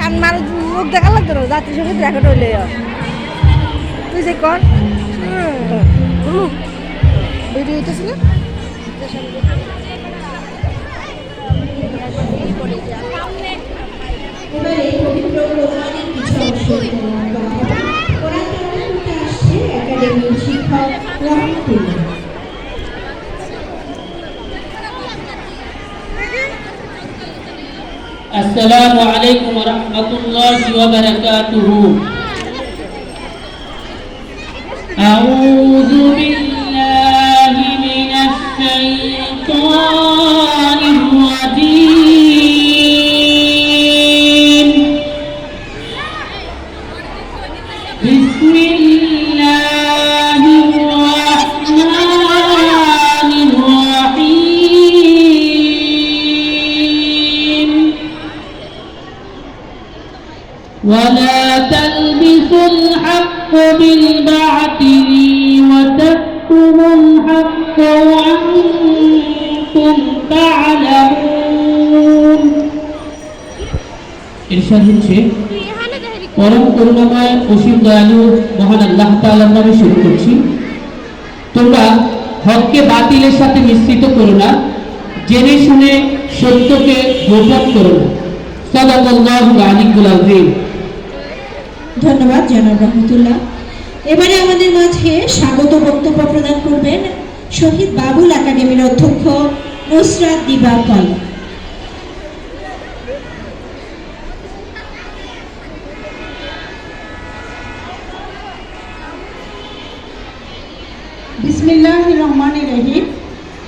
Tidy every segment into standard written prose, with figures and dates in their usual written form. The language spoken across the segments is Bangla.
কান মানুষ মুখ দেখা লাগতো না জাতীয় সঙ্গীত রেকর্ড হইলে তুই যে কর ভিডিও হইতেছিল السلام عليكم ورحمة الله وبركاته. أعوذ بالله من الشيطان الرجيم. بسم الله الرحمن الرحيم. ولا تلبسوا الحق بالباطل وتكتموا الحق وأنتم تعلمون. ইরশাদ হচ্ছে পরম করুণাময় অসীম দয়ালু মহান আল্লাহ তাআলার নামে শুরু করছি। তোমরা হককে বাতিলের সাথে মিশ্রিত করো না, জেনে শুনে সত্যকে গোপন করো না। সাদাকাল্লাহু আলিয়্যুল আযীম। ধন্যবাদ জনাব রহমতুল্লাহ। এবারে আমাদের মাঝে স্বাগত বক্তব্য প্রদান করবেন শহীদ বাবুল একাডেমির অধ্যক্ষ নুসরাত দিবাকর। বিসমিল্লাহির রহমানির রহিম।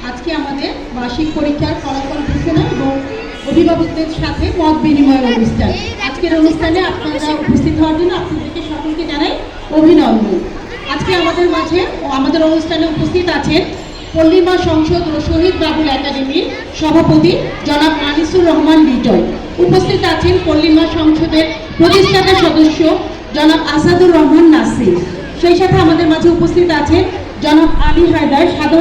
আজকে আমাদের বার্ষিক পরীক্ষার ফলাফল ঘোষণা এবং অভিভাবকদের সাথে মত বিনিময় অনুষ্ঠান। আজকের অনুষ্ঠানে আপনারা উপস্থিত হওয়ার জন্য আপনাদেরকে সকলকে জানাই অভিনন্দন। আজকে আমাদের মাঝে আমাদের অনুষ্ঠানে উপস্থিত আছেন পল্লিমা সংসদ ও শহীদ বাবুল একাডেমির সভাপতি জনাব আনিসুর রহমান লিটন। উপস্থিত আছেন পল্লিমা সংসদের প্রতিষ্ঠাতা সদস্য জনাব আসাদুর রহমান নাসির। সেই সাথে আমাদের মাঝে উপস্থিত আছেন জনাব আলী হায়দার, সাধারণ